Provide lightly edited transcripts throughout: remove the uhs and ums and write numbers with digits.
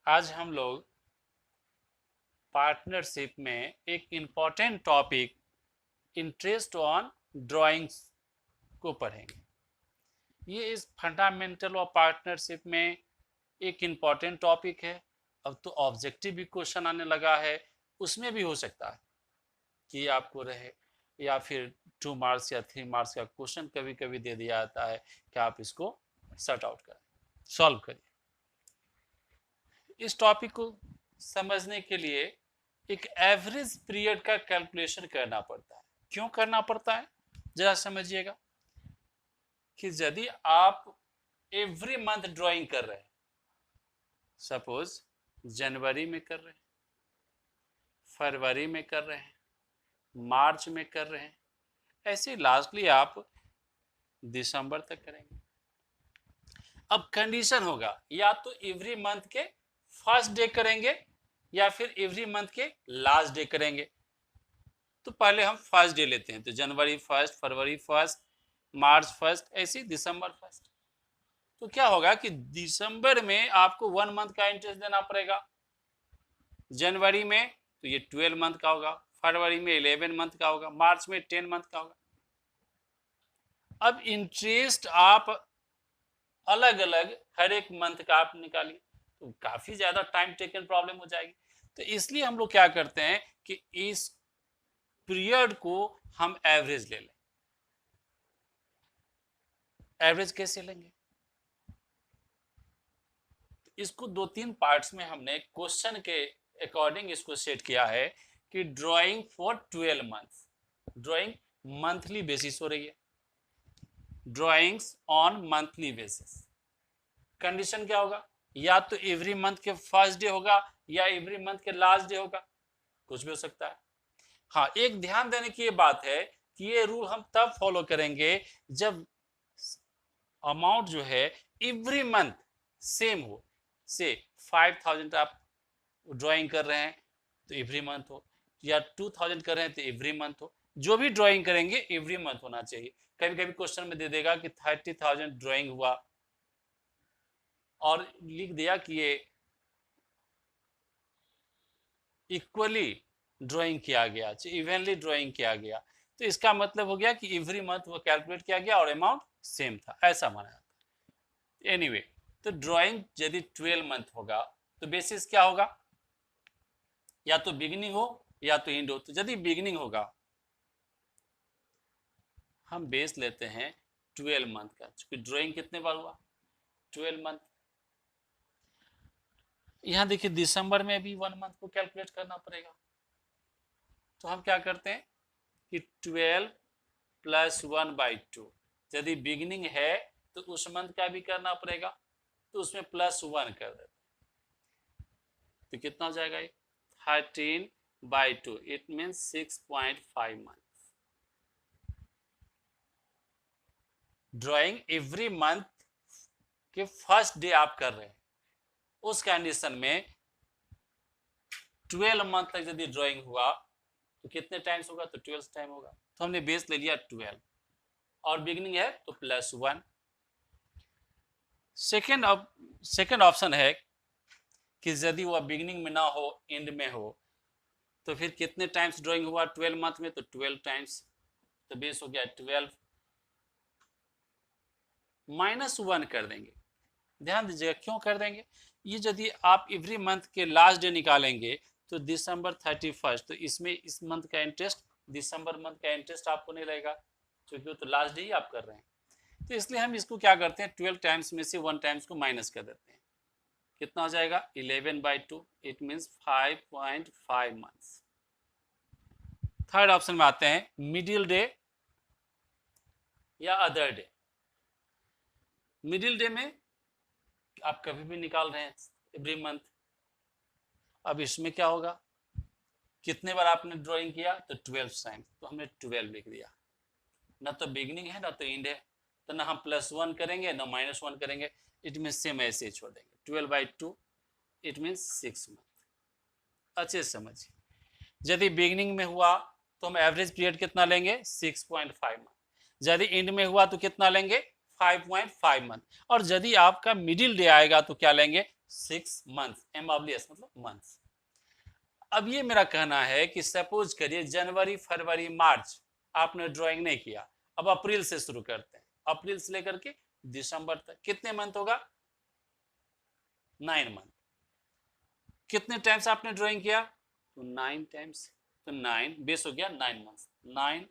आज हम लोग पार्टनरशिप में एक important topic interest on drawings को पढ़ेंगे। ये इस फंडामेंटल ऑफ पार्टनरशिप में एक इम्पॉर्टेंट टॉपिक है। अब तो ऑब्जेक्टिव भी क्वेश्चन आने लगा है, उसमें भी हो सकता है कि आपको रहे या फिर 2 मार्क्स या 3 मार्क्स का क्वेश्चन कभी कभी दे दिया जाता है कि आप इसको सॉर्ट आउट करें, सॉल्व करिए। इस टॉपिक को समझने के लिए एक एवरेज पीरियड का कैलकुलेशन करना पड़ता है। क्यों करना पड़ता है जरा समझिएगा कि यदि आप एवरी मंथ ड्राइंग कर रहे हैं, सपोज जनवरी में कर रहे हैं, फरवरी में कर रहे हैं, मार्च में कर रहे हैं, ऐसे लास्टली आप दिसंबर तक करेंगे। अब कंडीशन होगा या तो एवरी मंथ के फर्स्ट डे करेंगे या फिर एवरी मंथ के लास्ट डे करेंगे। तो पहले हम फर्स्ट डे लेते हैं, तो जनवरी फर्स्ट, फरवरी फर्स्ट, मार्च फर्स्ट, ऐसे दिसंबर फर्स्ट। तो क्या होगा कि दिसंबर में आपको 1 मंथ का इंटरेस्ट देना पड़ेगा, जनवरी में तो ये 12 मंथ का होगा, फरवरी में 11 मंथ का होगा, मार्च में 10 मंथ का होगा। अब इंटरेस्ट आप अलग अलग हर एक मंथ का आप निकालिए तो काफी ज्यादा टाइम टेकन प्रॉब्लम हो जाएगी। तो इसलिए हम लोग क्या करते हैं कि इस पीरियड को हम एवरेज ले लें। एवरेज कैसे लेंगे? इसको 2-3 पार्ट्स में हमने क्वेश्चन के अकॉर्डिंग इसको सेट किया है कि drawing for 12 months, drawing monthly basis हो रही है, drawings on monthly basis. Condition क्या होगा? या तो एवरी मंथ के फर्स्ट डे होगा या एवरी मंथ के लास्ट डे होगा, कुछ भी हो सकता है। हाँ, एक ध्यान देने की ये बात है कि ये रूल हम तब फॉलो करेंगे जब अमाउंट जो है एवरी मंथ सेम हो। से 5000 आप ड्राइंग कर रहे हैं तो एवरी मंथ हो, या 2000 कर रहे हैं तो एवरी मंथ हो। जो भी ड्राइंग करेंगे एवरी मंथ होना चाहिए। कभी कभी क्वेश्चन में दे देगा कि 30,000 ड्राइंग हुआ और लिख दिया कि ये इक्वली ड्राइंग किया गया, इवनली ड्राइंग किया गया, तो इसका मतलब हो गया कि एवरी मंथ वो कैलकुलेट किया गया और अमाउंट सेम था, ऐसा माना जाता है। एनीवे, तो ड्राइंग यदि 12 मंथ होगा तो बेसिस क्या होगा? या तो बिगिनिंग हो या तो एंड हो। तो यदि बिगिनिंग होगा हम बेस लेते हैं 12 मंथ का, क्योंकि ड्राइंग कितने बार हुआ? 12 मंथ। यहां देखिए दिसंबर में भी 1 मंथ को कैलकुलेट करना पड़ेगा। तो हम क्या करते हैं कि 12 + 1/2, यदि बिगिनिंग है तो उस मंथ का भी करना पड़ेगा, तो उसमें +1 कर देते हैं। तो कितना हो जाएगा ये? 13/2, it means 6.5 month. Drawing every month के फर्स्ट डे आप कर रहे हैं, उस कंडीशन में 12 मंथ तक यदि ड्राइंग हुआ तो कितने टाइम्स होगा? तो 12 टाइम होगा। तो हमने बेस ले लिया 12 और बिगिनिंग है तो +1। सेकेंड ऑप्शन है कि यदि वह बिगिनिंग में ना हो, एंड में हो, तो फिर कितने टाइम्स ड्राइंग हुआ 12 मंथ में? तो 12 टाइम्स। तो बेस हो गया 12 -1 कर देंगे। ध्यान दीजिएगा क्यों कर देंगे ये। यदि आप एवरी मंथ के लास्ट डे निकालेंगे तो दिसंबर 31, तो इसमें इस मंथ का इंटरेस्ट, दिसंबर मंथ का इंटरेस्ट आपको नहीं रहेगा, क्योंकि वो तो लास्ट डे ही आप कर रहे हैं। तो इसलिए हम इसको क्या करते हैं, 12 टाइम्स में से 1 टाइम्स को माइनस कर देते हैं। कितना हो जाएगा? 11/2, it means 5.5 months. Third option में आते हैं, मिडिल डे या अदर डे। मिडिल डे में आप कभी भी निकाल रहे हैं एवरी मंथ। अब इसमें क्या होगा, कितने बार आपने ड्राइंग किया? तो 12 टाइम्स, तो हमने 12 लिख दिया। ना तो बिगिनिंग है ना तो एंड है, तो ना हम +1 करेंगे ना -1 करेंगे, इट मीन सेम ऐसे ही छोड़ देंगे। 12/2, इट मीन 6 मंथ। अच्छे से समझिए, यदि बिगिनिंग में हुआ तो हम एवरेज पीरियड कितना लेंगे? 6.5 मंथ। यदि एंड में हुआ तो कितना लेंगे? 5.5 मंथ। और यदि आपका मिडिल डे आएगा तो क्या लेंगे? 6 मंथ्स, MWS मतलब मंथ्स। अब ये मेरा कहना है कि सपोज करिए जनवरी फरवरी मार्च आपने ड्राइंग नहीं किया, अब अप्रैल से शुरू करते हैं, अप्रैल से लेकर के दिसंबर तक कितने मंथ होगा? 9 मंथ। कितने टाइम्स आपने ड्राइंग किया? तो 9 टाइम्स, तो 9 बेस हो गया 9 मंथ, 9।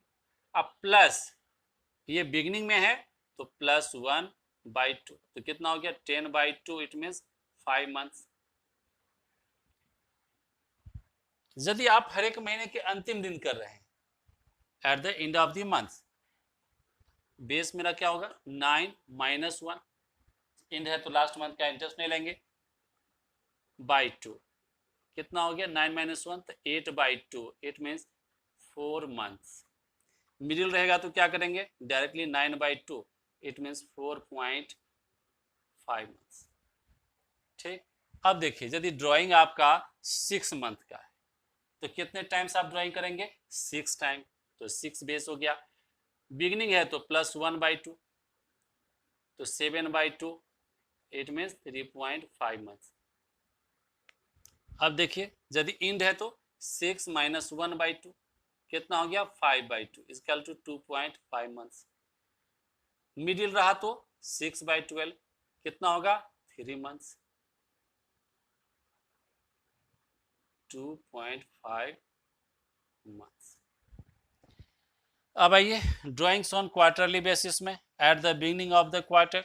अब प्लस ये बिगिनिंग में है तो +1/2, तो कितना हो गया? 10/2, इट मीन्स 5 मंथ्स। यदि आप हर एक महीने के अंतिम दिन कर रहे हैं, at the end of the month, base मेरा क्या होगा? 9 - 1, एंड है तो लास्ट मंथ का इंटरेस्ट नहीं लेंगे, /2, कितना हो गया? 9 - 1 तो 8/2, इट मीन्स 4 मंथ्स। मिडिल रहेगा तो क्या करेंगे? Directly 9/2, it means 4.5 months. ठीक। अब देखिए यदि ड्राइंग आपका 6 मंथ का है तो कितने टाइम्स आप ड्राइंग करेंगे? 6 टाइम, तो 6 बेस हो गया। बिगिनिंग है तो +1/2, तो 7/2, इट मीन्स 3.5 मंथ्स। अब देखिए यदि इंड है तो 6 - 1/2, कितना हो गया? 5/2, इक्वल टू 2.5 मंथ्स। मिडिल रहा तो 6/12, कितना होगा? 3 मंथ्स, 2.5 मंथ्स। अब आइए ड्राइंग्स ऑन क्वार्टरली बेसिस में, at the beginning of the quarter.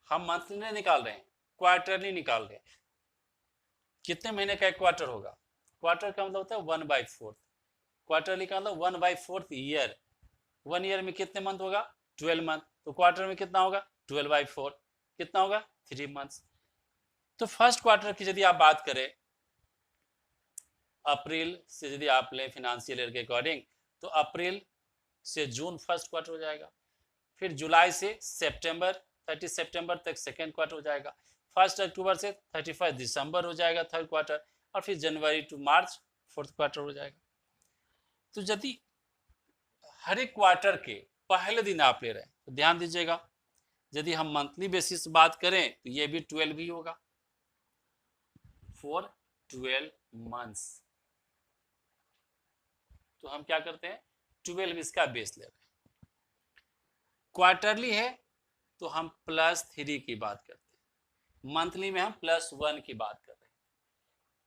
हम मंथली नहीं निकाल रहे हैं, क्वार्टरली निकाल रहे हैं। कितने महीने का एक क्वार्टर होगा? क्वार्टर का मतलब होता है 1/4, क्वार्टरली का मतलब 1/4 ईयर। 1 ईयर में कितने मंथ होगा? 12 मंथ, तो क्वार्टर में कितना होगा? 12/4, कितना होगा? 3 मंथ्स। तो फर्स्ट क्वार्टर की यदि आप बात करें, अप्रैल से यदि आप लें फिनेंशियल ईयर के अकॉर्डिंग, तो अप्रैल से जून फर्स्ट क्वार्टर हो जाएगा, फिर जुलाई से सितंबर 30 सितंबर तक सेकेंड क्वार्टर हो जाएगा, 1 अक्टूबर से 31 दिसंबर हो जाएगा थर्ड क्वार्टर, और फिर जनवरी टू मार्च फोर्थ क्वार्टर हो जाएगा। तो यदि हर एक क्वार्टर के पहले दिन आप ले रहे हैं तो ध्यान दीजिएगा, यदि हम मंथली बेसिस बात करें तो ये भी 12 ही होगा, फॉर 12 मंथ्स। तो हम क्या करते हैं? 12 इसका बेस ले रहे हैं। क्वार्टरली है तो हम +3 की बात करते हैं, मंथली में हम +1 की बात कर रहे हैं।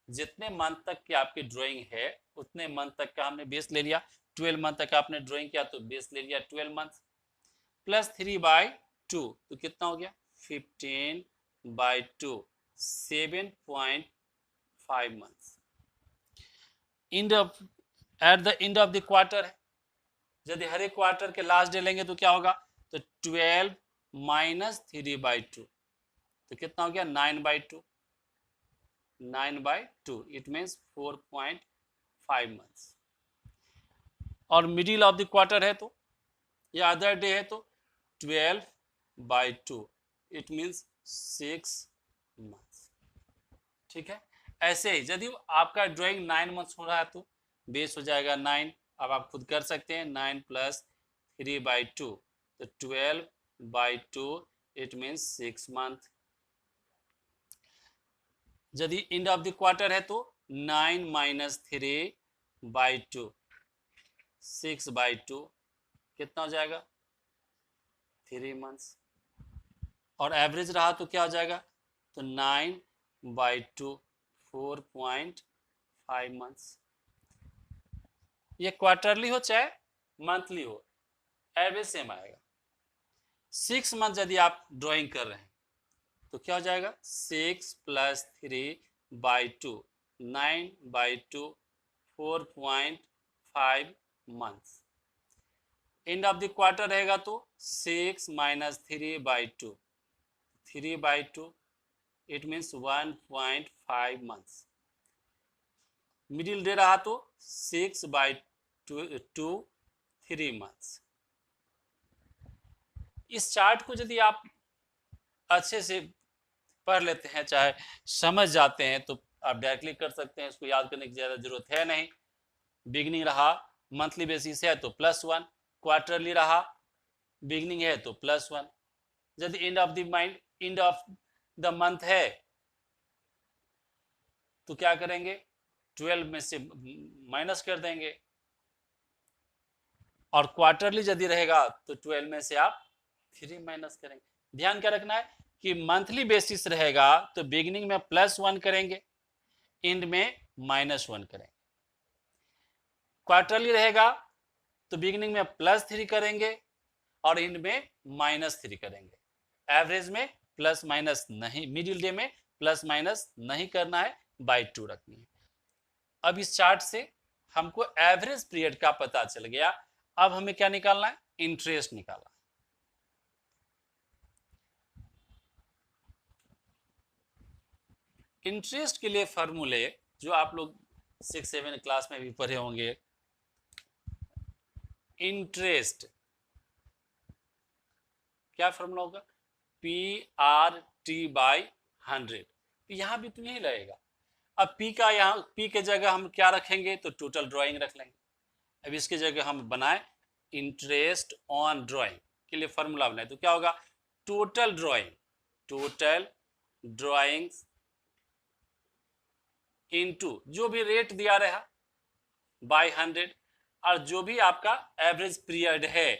जितने मंथ तक की आपकी ड्राइंग है उतने मंथ तक का हमने बेस ले लिया। 12 मंथ तक आपने ड्राइंग किया तो बेस ले लिया 12 मंथ, +3/2, तो कितना हो गया? 15/2, 7.5 months. End of, at the end of the quarter है, यदि हर एक क्वार्टर के लास्ट डे लेंगे तो क्या होगा? तो 12 - 3/2, तो कितना हो गया? 9/2, 9/2, इट मीन्स 4.5 मंथ्स। और मिडिल ऑफ द क्वार्टर है तो या अदर डे है तो 12/2, इट मीन्स 6 मंथ्स। ठीक है। ऐसे ही यदि आपका ड्राइंग 9 मंथ्स हो रहा है तो बेस हो जाएगा 9। अब आप खुद कर सकते हैं, 9 + 3/2, तो 12/2, इट मीन्स 6 मंथ। यदि एंड ऑफ द क्वार्टर है तो 9 - 3/2, 6/2, कितना हो जाएगा? 3 मंथ्स। और एवरेज रहा तो क्या हो जाएगा? तो 9/2, 4.5 मंथ्स। ये क्वार्टरली हो चाहे मंथली हो, एवरेज सेम आएगा। 6 मंथ यदि आप ड्राइंग कर रहे हैं तो क्या हो जाएगा? 6 + 3/2, 9/2, 4.5 months. End of the quarter रहेगा तो 6 - 3/2, 3/2, it means 1.5 months. Middle day रहा तो 6/2, 3 मंथ्स। इस चार्ट को यदि आप अच्छे से पढ़ लेते हैं, चाहे समझ जाते हैं, तो आप डायरेक्टली कर सकते हैं, इसको याद करने की ज़्यादा जरूरत है नहीं। बिगनिंग रहा मंथली बेसिस है तो +1, क्वार्टरली रहा बिगनिंग है तो +1, यदि end of the mind end of the month है तो क्या करेंगे, 12 में से माइनस कर देंगे, और क्वार्टरली यदि रहेगा तो 12 में से आप 3 माइनस करेंगे। ध्यान क्या रखना है कि मंथली बेसिस रहेगा तो बिगिनिंग में +1 करेंगे, एंड में -1 करेंगे। क्वार्टरली रहेगा तो बिगिनिंग में +3 करेंगे और एंड में -3 करेंगे। एवरेज में प्लस माइनस नहीं, मिडिल डे में प्लस माइनस नहीं करना है, बाई 2 रखनी है। अब इस चार्ट से हमको एवरेज पीरियड का पता चल गया। अब हमें क्या निकालना है, इंटरेस्ट निकालना है। इंटरेस्ट के लिए फॉर्मूले जो आप लोग 6-7 क्लास में भी पढ़े होंगे, इंटरेस्ट क्या फॉर्मूला होगा, PRT/100। यहां भी तो यही लगेगा। अब P का, यहाँ P के जगह हम क्या रखेंगे, तो टोटल ड्राइंग रख लेंगे। अब इसके जगह हम बनाए इंटरेस्ट ऑन ड्राइंग के लिए फॉर्मूला बनाए तो क्या होगा, टोटल ड्राइंग इनटू जो भी रेट दिया रहा बाय 100, और जो भी आपका एवरेज पीरियड है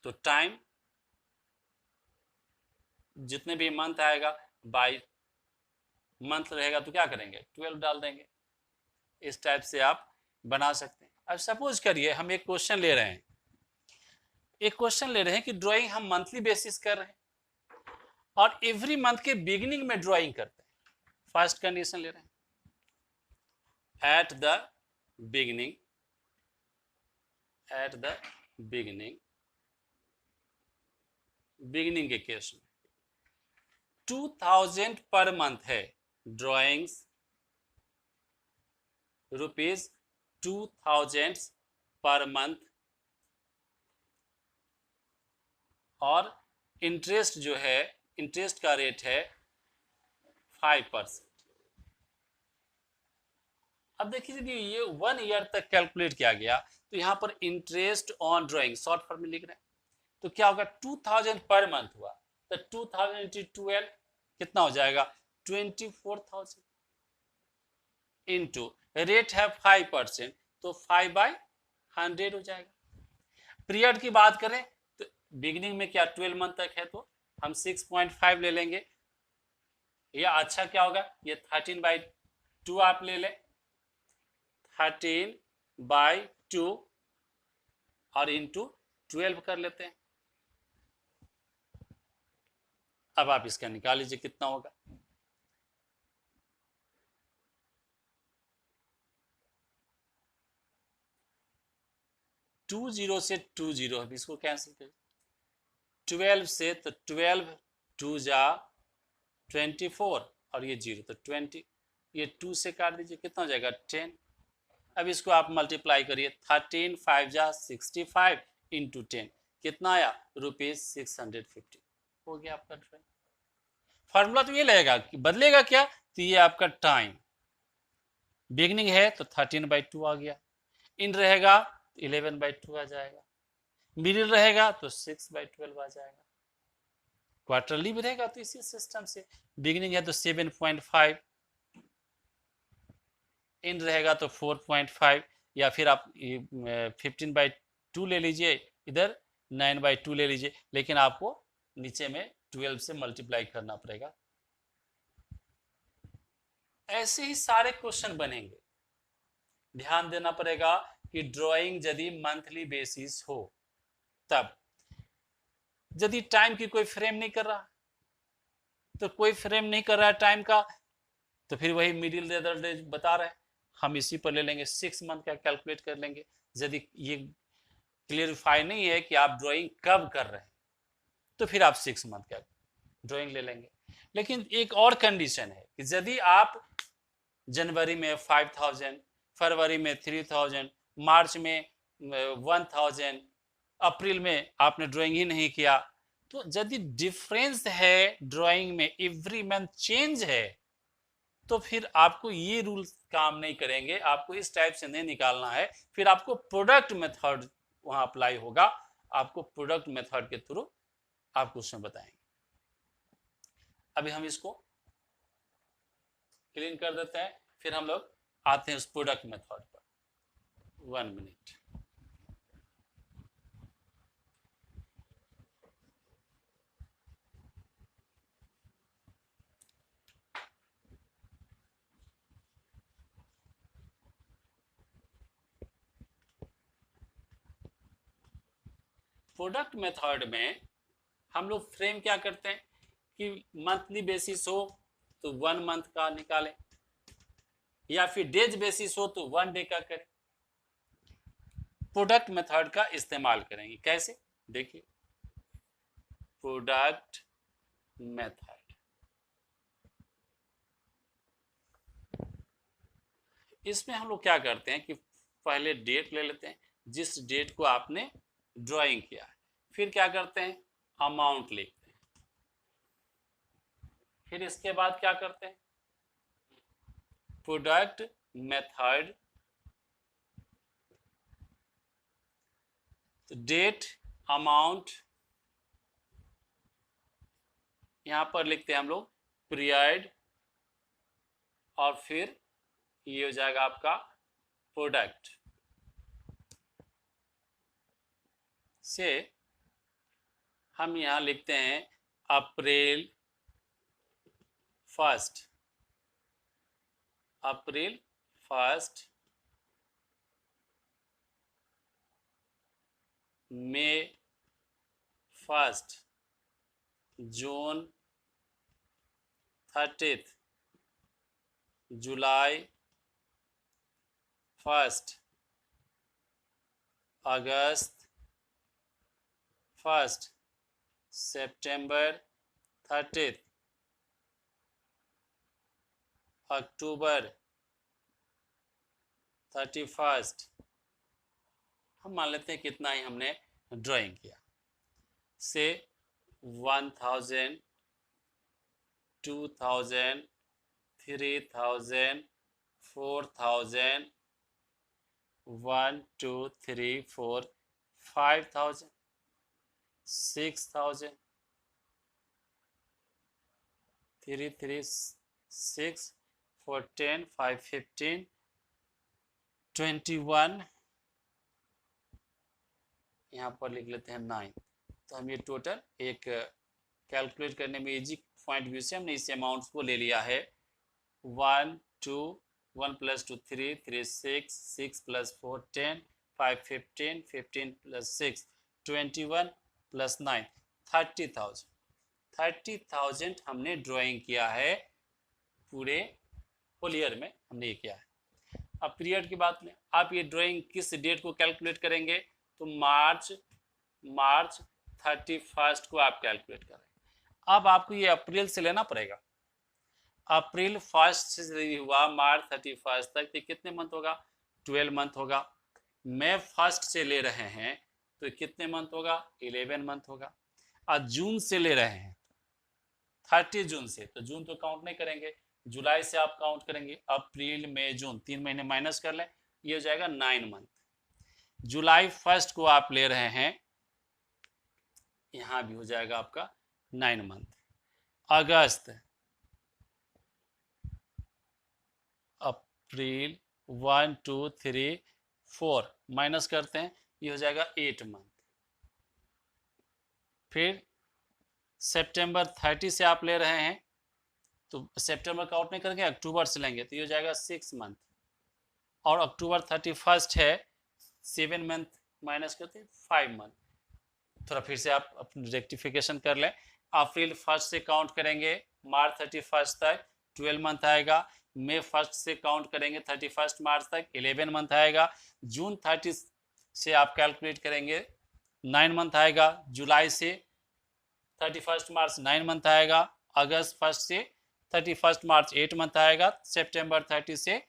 तो टाइम, जितने भी मंथ आएगा बाय मंथ रहेगा तो क्या करेंगे, 12 डाल देंगे। इस टाइप से आप बना सकते हैं। अब सपोज करिए हम एक क्वेश्चन ले रहे हैं, कि ड्राइंग हम मंथली बेसिस कर रहे हैं और एवरी मंथ के बिगिनिंग में ड्राइंग करते हैं। फर्स्ट कंडीशन ले रहे हैं, एट द बिगिनिंग के केस में 2000 पर मंथ है, ड्राइंग्स ₹2000 पर मंथ, और इंटरेस्ट जो है, इंटरेस्ट का रेट है 5%। अब देखिए कि ये 1 ईयर तक कैलकुलेट किया गया तो यहाँ पर interest on drawing short form में लिख रहे हैं तो क्या होगा, 2000 पर मंथ हुआ तो 2000 × 12 कितना हो जाएगा, 24,000 इंटू रेट है 5% तो 5/100 हो जाएगा। पीरियड की बात करें तो बिगिनिंग में क्या 12 मंथ तक है तो हम 6.5 ले लेंगे, या अच्छा क्या होगा, ये 13/2 आप ले लें, 13/2 और इंटू 12 कर लेते हैं। अब आप इसका निकाल लीजिए कितना होगा, टू जीरो से 2 जीरो, अब इसको कैंसिल करिए, 12 से तो 12 2 जा 24 और ये 0 तो 20, ये 2 से काट दीजिए कितना हो जाएगा 10। अब इसको आप मल्टीप्लाई करिए, 13 5 जा 65 इंटू 10 कितना आया, ₹650 हो गया आपका ड्राइंग। फार्मूला तो ये लगेगा कि बदलेगा क्या, तो ये आपका टाइम, बिगनिंग है तो 13/2 आ गया, इन रहेगा 11/2 आ जाएगा, मिडिल रहेगा तो 6/12 आ जाएगा, क्वार्टरली भी रहेगा तो इसी सिस्टम से, बिगिनिंग है तो 7.5, इन रहेगा तो 4.5, या फिर आप 15/2 ले लीजिए, इधर 9/2 ले लीजिए, लेकिन आपको नीचे में 12 से मल्टीप्लाई करना पड़ेगा। ऐसे ही सारे क्वेश्चन बनेंगे। ध्यान देना पड़ेगा कि ड्राइंग यदि मंथली बेसिस हो तब, यदि टाइम की कोई फ्रेम नहीं कर रहा, तो कोई फ्रेम नहीं कर रहा है टाइम का, तो फिर वही मिडिल डे बता रहे हैं, हम इसी पर ले लेंगे, 6 मंथ का कैलकुलेट कर लेंगे। यदि ये क्लियरिफाई नहीं है कि आप ड्राइंग कब कर रहे हैं तो फिर आप 6 मंथ का ड्राइंग ले लेंगे। लेकिन एक और कंडीशन है कि यदि आप जनवरी में 5000, फरवरी में 3000, मार्च में 1000, अप्रैल में आपने ड्राइंग ही नहीं किया, तो यदि डिफरेंस है ड्राइंग में, एवरी मंथ चेंज है, तो फिर आपको ये रूल काम नहीं करेंगे, आपको इस टाइप से नहीं निकालना है, फिर आपको प्रोडक्ट मेथड वहां अप्लाई होगा, आपको प्रोडक्ट मेथड के थ्रू आपको उसमें बताएंगे। अभी हम इसको क्लीन कर देते हैं, फिर हम लोग आते हैं उस प्रोडक्ट मेथड पर। 1 मिनट। प्रोडक्ट मेथड में हम लोग फ्रेम क्या करते हैं कि मंथली बेसिस हो तो 1 मंथ का निकालें, या फिर डेज बेसिस हो तो 1 डे का करें। प्रोडक्ट मेथड का इस्तेमाल करेंगे, कैसे देखिए। प्रोडक्ट मेथड, इसमें हम लोग क्या करते हैं कि पहले डेट ले लेते हैं, जिस डेट को आपने ड्राइंग किया है, फिर क्या करते हैं अमाउंट लिखते हैं, फिर इसके बाद क्या करते हैं प्रोडक्ट मेथड, तो डेट अमाउंट, यहां पर लिखते हैं हम लोग पीरियड, और फिर ये हो जाएगा आपका प्रोडक्ट से हम यहां लिखते हैं अप्रैल 1, अप्रैल 1, मई 1, जून 30, जुलाई 1, अगस्त 1, सितंबर 30, अक्टूबर 31। हम मान लेते हैं कितना ही हमने ड्राइंग किया, से 1000, 2000, 3000, 4000, 1 2 3 4 5000, 6000, 3 3 6 4 10 5 15 21, यहाँ पर लिख लेते हैं 9। तो हम ये टोटल एक कैलकुलेट करने में इजी पॉइंट व्यू से हमने इस अमाउंट्स को ले लिया है। 1 2 1 + 2 3 3 6 6 + 4 10 5 15 15 + 6 21 + 9 30,000। 30,000 हमने ड्राइंग किया है, पूरे होल ईयर में हमने ये किया है। अब पीरियड की बात में, आप ये ड्राइंग किस डेट को कैलकुलेट करेंगे, तो मार्च 31 को आप कैलकुलेट करेंगे। अब आपको ये अप्रैल से लेना पड़ेगा, अप्रैल 1 से हुआ मार्च 31 तक, तो कितने मंथ होगा 12 मंथ होगा। मई 1 से ले रहे हैं तो कितने मंथ होगा 11 मंथ होगा। और जून से ले रहे हैं 30 जून से, तो जून तो काउंट नहीं करेंगे, जुलाई से आप काउंट करेंगे। अप्रैल मई जून 3 महीने माइनस कर लें, ये हो जाएगा 9 मंथ। जुलाई 1 को आप ले रहे हैं, यहां भी हो जाएगा आपका 9 मंथ। अगस्त, अप्रैल 1 2 3 4 माइनस करते हैं, ये हो जाएगा 8 मंथ। फिर सितंबर 30 से आप ले रहे हैं, तो सितंबर काउंट नहीं करेंगे, अक्टूबर से लेंगे, तो ये हो जाएगा 6 मंथ। और अक्टूबर 31 है, 7 मंथ माइनस करते हैं 5 मंथ। थोड़ा फिर से आप अपनी रेक्टिफिकेशन कर लें। अप्रैल 1 से काउंट करेंगे मार्च 31 तक 12 मंथ आएगा। मई 1 से काउंट करेंगे 31 मार्च तक 11 मंथ आएगा। जून 30 से आप कैलकुलेट करेंगे 9 मंथ आएगा। जुलाई से 31 मार्च 9 मंथ आएगा। अगस्त 1 से 31 मार्च 8 मंथ आएगा। सितंबर 30 से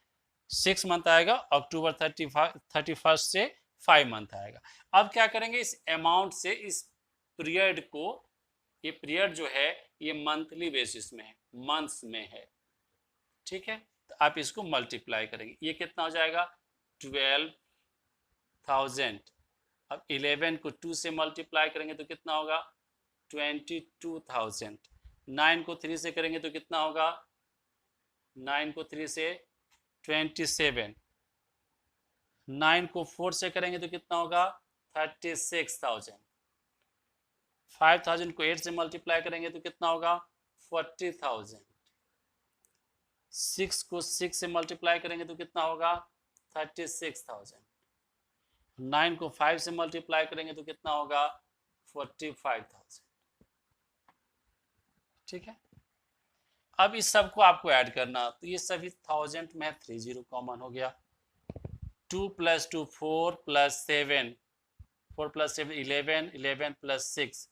6 मंथ आएगा। अक्टूबर 31 से 5 मंथ आएगा। अब क्या करेंगे, इस अमाउंट से इस पीरियड को, ये पीरियड जो है ये मंथली बेसिस में है, मंथ्स में है, ठीक है। तो आप इसको मल्टीप्लाई करेंगे, ये कितना हो जाएगा 12,000। अब 11 को 2 से मल्टीप्लाई करेंगे तो कितना होगा 22,000। 9 को 3 से करेंगे तो कितना होगा, 9 को 3 से 27, 9 को 4 से करेंगे तो कितना होगा 36,000, 5,000 को 8 से मल्टीप्लाई करेंगे तो कितना होगा 40,000, 6 को 6 से मल्टीप्लाई करेंगे तो कितना होगा 36,000, 9 को 5 से मल्टीप्लाई करेंगे तो कितना होगा 45,000। ठीक है, अब इस सब को आपको ऐड करना, तो ये सभी 1000 में 30 कॉमन हो गया। 2 + 2 4 + 7, 4 + 7 11, 11 + 6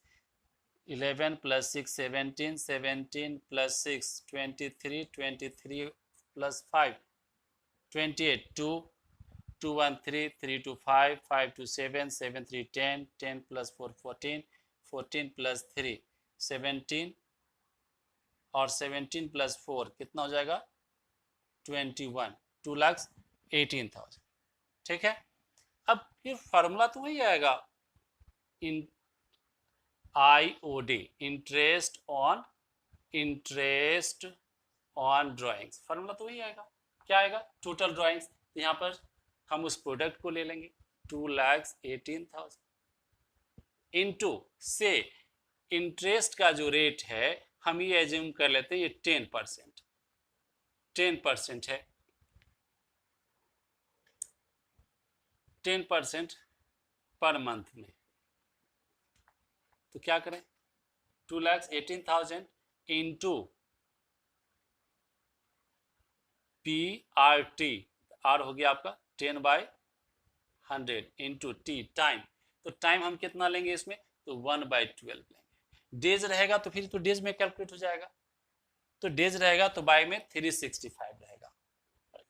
11 + 6 17, 17 + 6 23, 23 + 5 28, 2 2 1 3, 3 2 5, 5 2 7, 7 3 10, 10 + 4 14, 14 + 3 17 और 17 + 4 कितना हो जाएगा 21, 2,18,000। ठीक है, अब फिर फार्मूला तो वही आएगा, इन IOD, interest on drawings, formula तो वही आएगा। क्या आएगा, टोटल ड्राइंग्स, यहाँ पर हम उस प्रोडक्ट को ले लेंगे 2,18,000 इनटू से इंटरेस्ट का जो रेट है हम ये एज्यूम कर लेते हैं ये 10%, 10% है, 10% पर मंथ में। तो क्या करें, 2,18,000 इंटू PRT, R हो गया आपका 10/100 इंटू T टाइम, तो टाइम हम कितना लेंगे इसमें, तो 1/12 लेंगे। डेज रहेगा तो फिर तो डेज में कैलकुलेट हो जाएगा, तो डेज रहेगा तो बाय में 365 रहेगा,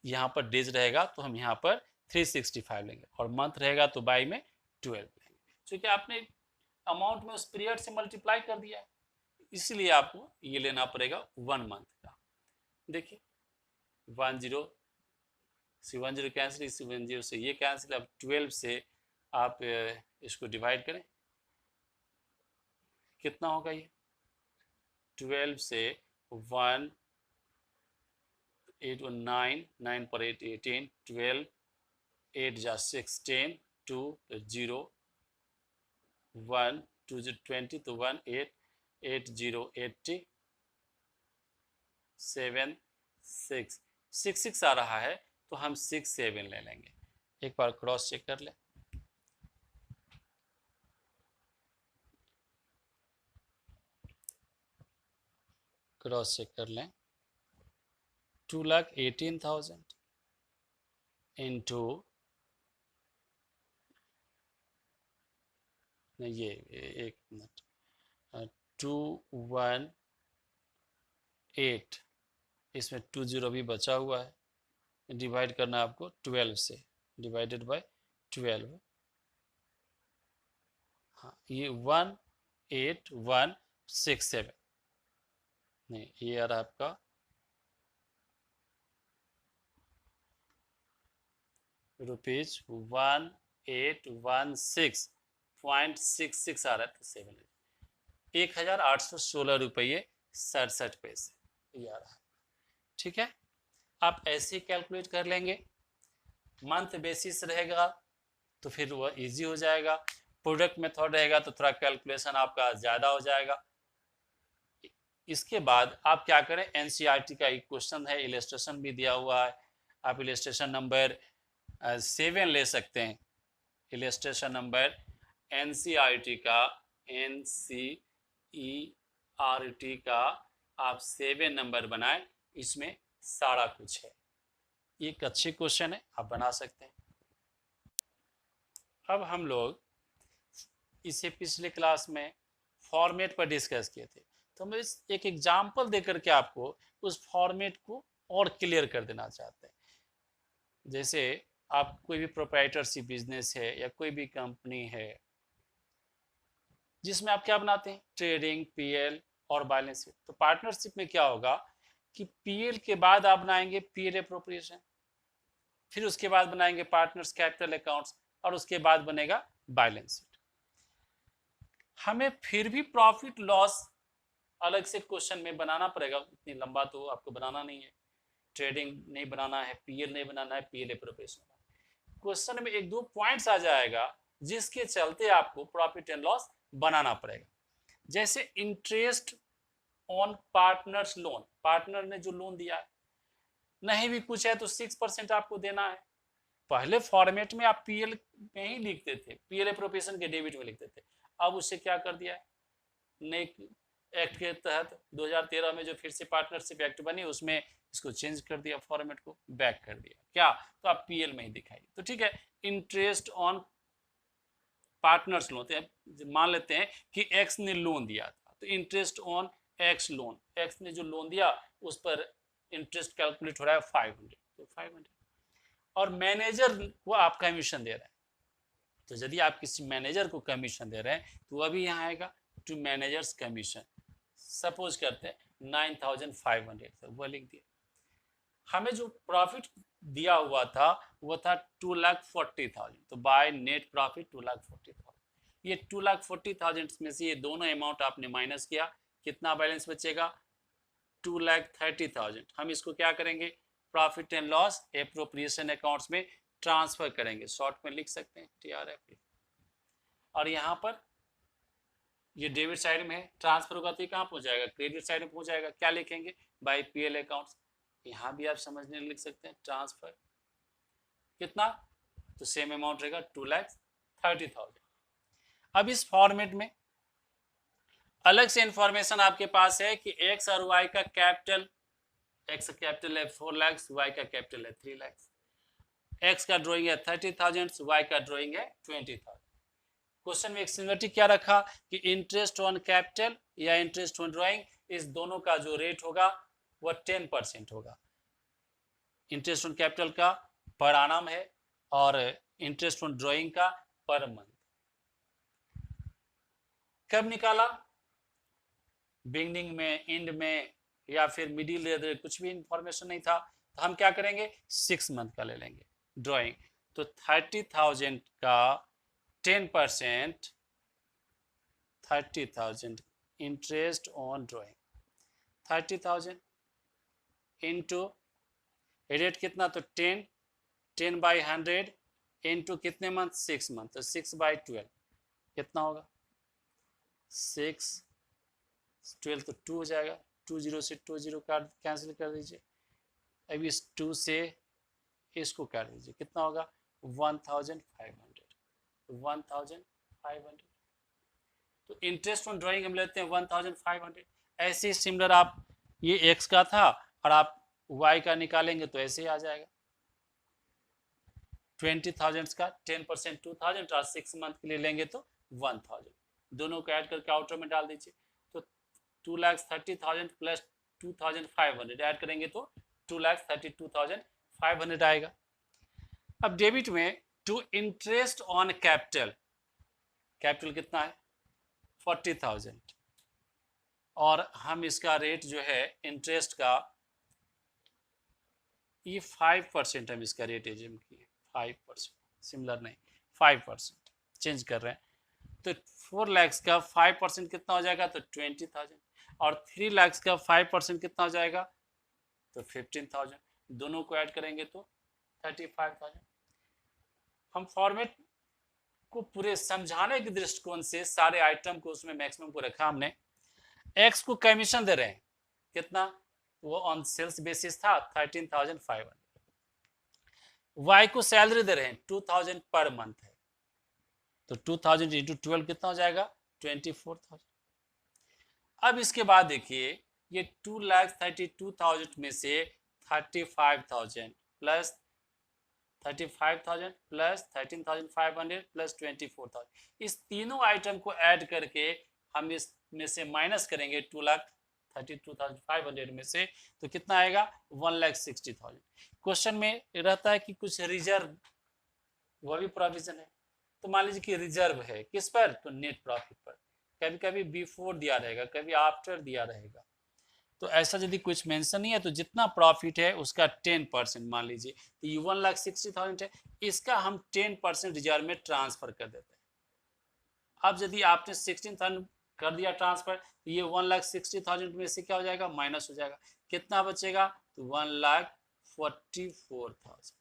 यहाँ पर डेज रहेगा तो हम यहाँ पर 365 लेंगे, और मंथ रहेगा तो बाय में 12 लेंगे, क्योंकि आपने अमाउंट में उस पीरियड से मल्टीप्लाई कर दिया है, इसलिए आपको ये लेना पड़ेगा 1 मंथ का। देखिए 10 से 10 कैंसिल, इसी 10 से ये कैंसिल, अब 12 से आप इसको डिवाइड करें, कितना होगा ये 12 से 1 8 9 9 पर 8 18 12 8 जा 16 2 0 1 2 20 तो 1 8 8 0 80 7 6 6 6 आ रहा है तो हम 6 7 ले लेंगे। एक बार क्रॉस चेक कर ले, क्रॉस चेक कर लें, 2,18,000 इंटू ये एक मिनट 218, इसमें 20 भी बचा हुआ है, डिवाइड करना आपको 12 से, डिवाइडेड बाय 12, हाँ ये 18167, नहीं ये आ रहा आपका ₹1816.66 आ रहा है, तो 7 ₹1,816.67 ये आ रहा है। ठीक है, आप ऐसे ही कैलकुलेट कर लेंगे, मंथ बेसिस रहेगा तो फिर वह इजी हो जाएगा, प्रोडक्ट मेथड रहेगा तो थोड़ा कैलकुलेशन आपका ज़्यादा हो जाएगा। इसके बाद आप क्या करें, NCERT का एक क्वेश्चन है, इलस्ट्रेशन भी दिया हुआ है, आप इलस्ट्रेशन नंबर 7 ले सकते हैं, इलस्ट्रेशन नंबर NCERT का आप 7 नंबर बनाए, इसमें सारा कुछ है, एक अच्छी क्वेश्चन है, आप बना सकते हैं। अब हम लोग इसे पिछले क्लास में फॉर्मेट पर डिस्कस किए थे, तो हम इस एक एग्जाम्पल देकर के आपको उस फॉर्मेट को और क्लियर कर देना चाहते हैं। जैसे आप कोई भी प्रोप्राइटरशिप बिजनेस है या कोई भी कंपनी है जिसमें आप क्या बनाते हैं, ट्रेडिंग, PL और बैलेंस शीट। तो पार्टनरशिप में क्या होगा कि PL के बाद आप बनाएंगे PL एप्रोप्रिएशन, फिर उसके बाद बनाएंगे पार्टनर्स कैपिटल अकाउंट्स, और उसके बाद बनेगा बैलेंस शीट। हमें फिर भी प्रॉफिट लॉस अलग से क्वेश्चन में बनाना पड़ेगा, इतनी लंबा तो आपको बनाना नहीं है, ट्रेडिंग नहीं बनाना है, पीएल नहीं बनाना है, पीएल प्रिपरेशन। क्वेश्चन में एक दो पॉइंट्स आ जाएगा जिसके चलते आपको प्रॉफिट एंड लॉस बनाना पड़ेगा। जैसे interest on partners loan, partner ने जो लोन दिया है, नहीं भी कुछ है तो 6% आपको देना है। पहले फॉर्मेट में आप पीएल में ही लिखते थे, पीएल प्रोफेशन के डेबिट में लिखते थे, अब उससे क्या कर दिया है, नए एक्ट के तहत 2013 में जो फिर से पार्टनरशिप एक्ट बनी उसमें इसको चेंज कर दिया, फॉर्मेट को बैक कर दिया, क्या तो आप पीएल में ही दिखाइए। तो ठीक है, इंटरेस्ट ऑन पार्टनर्स लोन, मान लेते हैं कि एक्स ने लोन दिया था, तो interest on x loan, x ने जो लोन दिया उस पर इंटरेस्ट कैलकुलेट हो रहा है 500, तो 500, और मैनेजर को आप कमीशन दे रहे हैं, तो यदि आप किसी मैनेजर को कमीशन दे रहे हैं तो वह भी यहाँ आएगा टू मैनेजर्स कमीशन, सपोज करते हैं 9500, तो वह लिख दिया। हमें जो प्रॉफिट दिया हुआ था वो था 2,40,000, तो बाय नेट प्रॉफिट 2,40,000। ये 2,40,000 में से ये दोनों अमाउंट आपने माइनस किया, कितना बैलेंस बचेगा, 2,30,000। हम इसको क्या करेंगे, profit and loss appropriation accounts में ट्रांसफर करेंगे, शॉर्ट में लिख सकते हैं TRF। और यहाँ पर ये डेबिट साइड में है, ट्रांसफर होगा तो ये कहाँ पहुंच जाएगा, क्रेडिट साइड में पहुंच जाएगा, क्या लिखेंगे, बाय पीएल अकाउंट्स। यहाँ भी आप समझने लिख सकते हैं ट्रांसफर कितना, तो सेम अमाउंट रहेगा 2,30,000। अब इस फॉर्मेट में अलग से इंफॉर्मेशन आपके पास है कि एक्स और वाई का कैपिटल, एक्स का कैपिटल है 4 लाख, वाई का कैपिटल है 3 लाख, एक्स का ड्रॉइंग है 30,000, वाई का ड्रॉइंग है 20,000। क्वेश्चन में एक सिमिलरिटी क्या रखा कि इंटरेस्ट ऑन कैपिटल या इंटरेस्ट ऑन ड्रॉइंग, इस दोनों का जो रेट होगा वह 10% होगा। इंटरेस्ट ऑन कैपिटल का पर आनम है और इंटरेस्ट ऑन ड्रॉइंग का पर मंथ। कब निकाला, बिगनिंग में, एंड में, या फिर मिडिल, कुछ भी इंफॉर्मेशन नहीं था, तो हम क्या करेंगे 6 मंथ का ले लेंगे ड्रॉइंग। तो 30,000 का 10%, 30,000 interest on drawing, 30,000 into rate कितना, तो 10/100 इंटू कितने मंथ, 6 मंथ, तो 6/12 कितना होगा, 6/12 तो 2 हो जाएगा, 20 से 20 काट कैंसिल कर दीजिए, अब इस 2 से इसको काट दीजिए, कितना होगा 1,500, 1,500। तो इंटरेस्ट ऑन ड्राइंग हम लेते हैं 1,500। ऐसे सिमिलर आप, ये एक्स का था और आप वाई का निकालेंगे तो ऐसे ही आ जाएगा, 20,000 का 10% 2,000 और 6 मंथ के लिए लेंगे तो 1,000, दोनों को ऐड करके आउटर में डाल दीजिए, तो 2,30,000 प्लस 2,500 ऐड करेंगे तो 2,32,500 आएगा। अब डेबिट में to interest on capital, capital कितना है 40,000, और हम इसका रेट जो है इंटरेस्ट का, ये 5% हम इसका रेट एज्यूम किए, 5%, सिमिलर नहीं 5% चेंज कर रहे हैं, तो 4 लाख का 5% कितना हो जाएगा, तो 20,000, और 3 लाख का 5% कितना हो जाएगा, तो 15,000, दोनों को ऐड करेंगे तो 35,000। हम फॉर्मेट को पूरे समझाने के दृष्टिकोण से सारे आइटम को उसमें मैक्सिमम को रखा हमने। एक्स को कमीशन दे रहे हैं कितना, वो ऑन सेल्स बेसिस था 13,500, वाई को सैलरी दे रहे हैं 2,000 पर मंथ है, तो 2,000 इंटू 12 कितना हो जाएगा 24,000। अब इसके बाद देखिए ये 2,32,000 में से 35,000 प्लस 13,500 प्लस 24,000, इस तीनों आइटम को ऐड करके हम इसमें से माइनस करेंगे 2,32,500 में से, तो कितना आएगा 1,60,000। क्वेश्चन में रहता है कि कुछ रिजर्व, वह भी प्रोविजन है, तो मान लीजिए कि रिजर्व है किस पर, तो नेट प्रॉफिट पर, कभी कभी बिफोर दिया रहेगा, कभी आफ्टर दिया रहेगा, तो ऐसा यदि कुछ मेंशन नहीं है तो जितना प्रॉफिट है उसका 10% मान लीजिए, तो ये 1,60,000 है, इसका हम 10% रिजर्व में ट्रांसफर कर देते हैं। अब यदि आपने 16,000 कर दिया ट्रांसफर, तो ये 1,60,000 में से क्या हो जाएगा, माइनस हो जाएगा, कितना बचेगा, तो 1,44,000।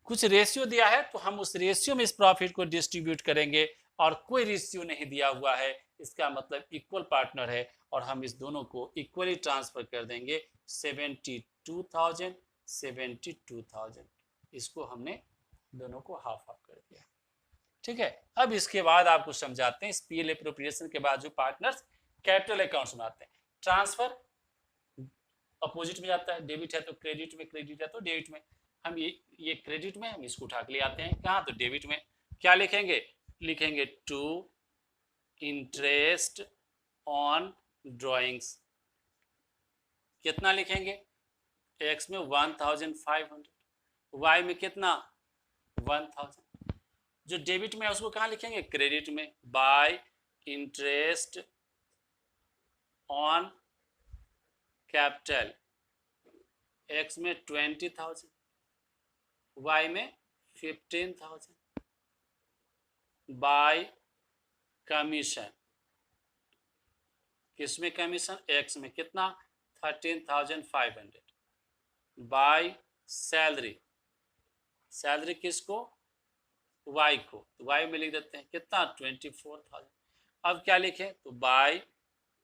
कुछ रेशियो दिया है तो हम उस रेशियो में इस प्रॉफिट को डिस्ट्रीब्यूट करेंगे, और कोई रेशियो नहीं दिया हुआ है, इसका मतलब इक्वल पार्टनर है, और हम इस दोनों को इक्वली ट्रांसफर कर देंगे। 72,000 72,000, इसको हमने दोनों को हाफ हाफ कर दिया। ठीक है, अब इसके बाद आपको समझाते हैं, इस पीएल एप्रोप्रिएशन के बाद जो पार्टनर्स कैपिटल अकाउंट्स बनाते हैं, ट्रांसफर अपोजिट में जाता है, डेबिट है तो क्रेडिट में, क्रेडिट है तो डेबिट में। हम ये क्रेडिट में, हम इसको उठा के ले आते हैं कहाँ, तो डेबिट में। क्या लिखेंगे, लिखेंगे टू इंटरेस्ट ऑन ड्रॉइंग्स, कितना लिखेंगे, एक्स में 1,500, वाई में कितना 1,000। जो डेबिट में है उसको कहाँ लिखेंगे, क्रेडिट में, bye interest on capital, x में 20,000, वाई में 15,000, बाय कमीशन, किसमें कमीशन, एक्स में कितना 13,500, बाय सैलरी, सैलरी किसको, वाई को, तो वाई में लिख देते हैं कितना 24,000। अब क्या लिखें, तो बाय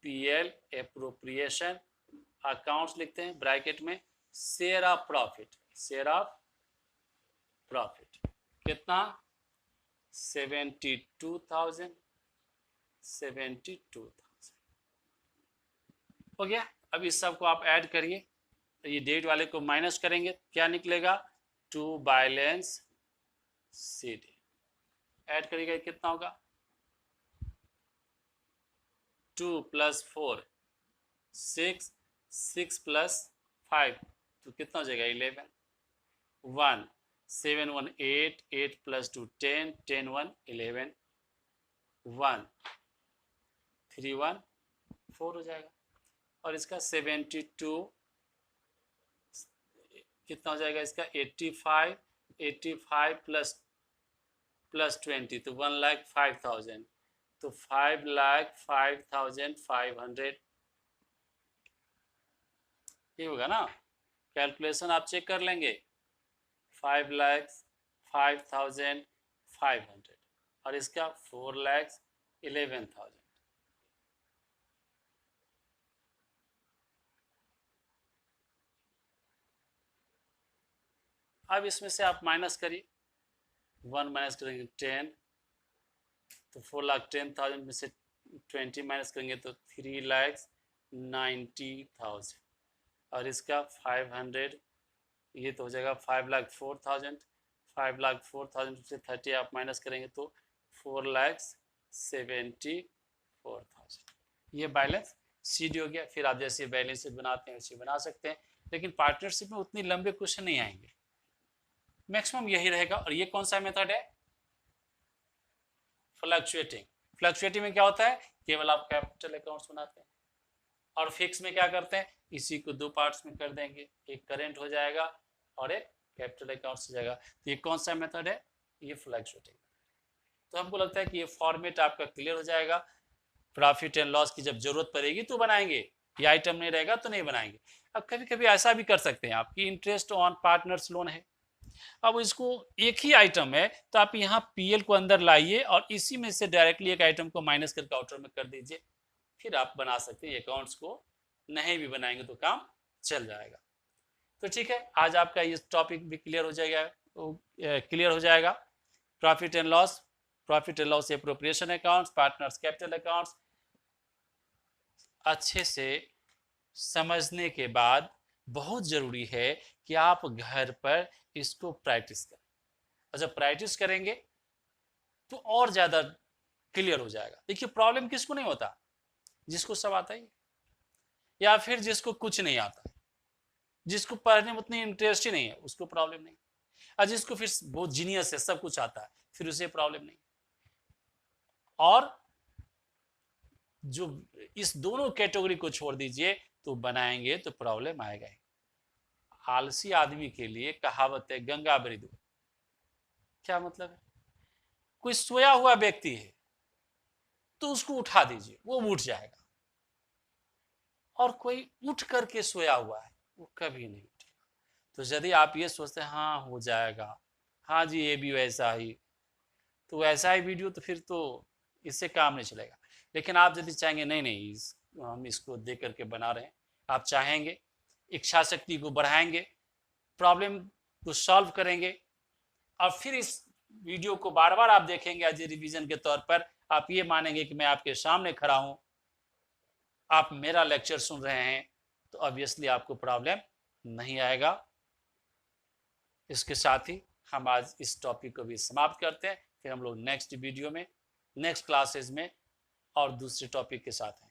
पीएल एप्रोप्रिएशन अकाउंट्स लिखते हैं ब्रैकेट में, share of profit, share of profit कितना 72,000 72,000 हो गया। अब इस सब को आप ऐड करिए, तो ये डेट वाले को माइनस करेंगे, क्या निकलेगा, टू बैलेंस शीट, ऐड करिएगा कितना होगा, 2 + 4 6, 6 + 5 तो कितना हो जाएगा 11, 1 7 1 8, 8 + 2 10, 10 1 11, 1 3 1 4 हो जाएगा। और इसका 72 कितना हो जाएगा, इसका 85 85 + 20 तो 1,05,000, तो 5,05,500 ये होगा ना। कैलकुलेशन आप चेक कर लेंगे, 5,05,500 और इसका 4,11,000। अब इसमें से आप माइनस करिए, 1 माइनस करेंगे 10, तो 4,10,000 में से 20 माइनस करेंगे तो 3,90,000 और इसका 500, ये तो हो जाएगा 5,04,000, 5,04,000 से 30 आप माइनस करेंगे तो 4,74,000। ये बैलेंस शीट हो गया। फिर आप जैसे बैलेंस शीट बनाते हैं वैसे बना सकते हैं, लेकिन पार्टनरशिप में उतनी लंबे क्वेश्चन नहीं आएंगे, मैक्सिमम यही रहेगा। और ये कौन सा मेथड है, फ्लक्चुएटिंग। फ्लक्चुएटिंग में क्या होता है, केवल आप कैपिटल अकाउंट्स बनाते हैं, और फिक्स में क्या करते हैं, इसी को दो पार्ट्स में कर देंगे, एक करेंट हो जाएगा और एक कैपिटल अकाउंट्स हो जाएगा। तो ये कौन सा मेथड है, ये फ्लक्चुएटिंग। तो हमको लगता है कि ये फॉर्मेट आपका क्लियर हो जाएगा। प्रॉफिट एंड लॉस की जब जरूरत पड़ेगी तो बनाएंगे, ये आइटम नहीं रहेगा तो नहीं बनाएंगे। अब कभी कभी ऐसा भी कर सकते हैं, आपकी इंटरेस्ट ऑन पार्टनर्स लोन है, अब इसको एक ही आइटम है तो आप यहाँ पीएल को अंदर लाइए और इसी में से डायरेक्टली एक आइटम को माइनस करके आउटर में कर दीजिए, फिर आप बना सकते हैं अकाउंट्स को। नहीं भी बनाएंगे तो काम चल जाएगा। तो ठीक है, आज आपका ये टॉपिक भी क्लियर हो जाएगा, क्लियर हो जाएगा। Profit and loss, profit and loss appropriation accounts, partners capital accounts अच्छे से समझने के बाद बहुत जरूरी है कि आप घर पर इसको प्रैक्टिस करें, और जब प्रैक्टिस करेंगे तो और ज्यादा क्लियर हो जाएगा। देखिए प्रॉब्लम किसको नहीं होता, जिसको सब आता है, या फिर जिसको कुछ नहीं आता, जिसको पढ़ने में उतनी इंटरेस्ट ही नहीं है उसको प्रॉब्लम नहीं, और जिसको फिर बहुत जीनियस है सब कुछ आता है फिर उसे प्रॉब्लम नहीं। और जो इस दोनों कैटेगरी को छोड़ दीजिए तो बनाएंगे तो प्रॉब्लम आएगा ही। आलसी आदमी के लिए कहावत है गंगा भरी दूध। क्या मतलब है, कोई सोया हुआ व्यक्ति है, तो उसको उठा दीजिए, वो उठ जाएगा। और कोई उठ करके सोया हुआ है, वो कभी नहीं उठेगा। तो यदि आप ये सोचते हैं हाँ हो जाएगा, हाँ जी ये भी वैसा ही, तो वैसा ही वीडियो तो फिर तो इससे काम नहीं चलेगा। लेकिन आप यदि चाहेंगे नहीं नहीं हम इसको देख करके बना रहे हैं, आप चाहेंगे, इच्छा शक्ति को बढ़ाएंगे, प्रॉब्लम को सॉल्व करेंगे, और फिर इस वीडियो को बार बार आप देखेंगे एज ए रिविजन के तौर पर, आप ये मानेंगे कि मैं आपके सामने खड़ा हूं, आप मेरा लेक्चर सुन रहे हैं, तो ऑब्वियसली आपको प्रॉब्लम नहीं आएगा। इसके साथ ही हम आज इस टॉपिक को भी समाप्त करते हैं, फिर हम लोग नेक्स्ट वीडियो में, नेक्स्ट क्लासेस में और दूसरे टॉपिक के साथ हैं।